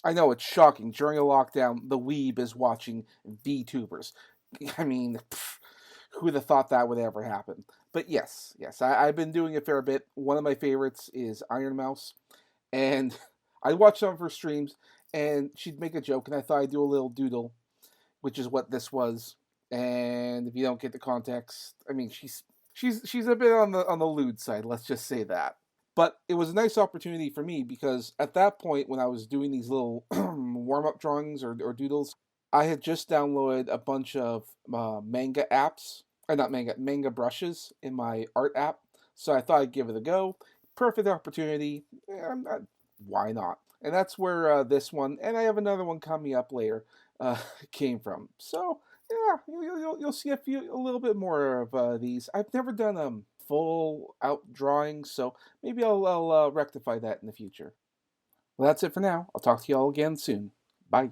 I know it's shocking. During a lockdown, the weeb is watching VTubers. I mean, who would have thought that would ever happen? But yes, I've been doing a fair bit. One of my favorites is Iron Mouse, and I watched some of her streams, and she'd make a joke, and I thought I'd do a little doodle, which is what this was. And if you don't get the context, I mean, she's a bit on the lewd side. Let's just say that. But it was a nice opportunity for me because at that point, when I was doing these little warm up drawings or doodles, I had just downloaded a bunch of manga apps, or not manga brushes in my art app. So I thought I'd give it a go. Perfect opportunity. Why not? And that's where this one, and I have another one coming up later, came from. So yeah, you'll see a little bit more of these. I've never done full out drawings, so maybe I'll rectify that in the future. Well, that's it for now. I'll talk to you all again soon. Bye.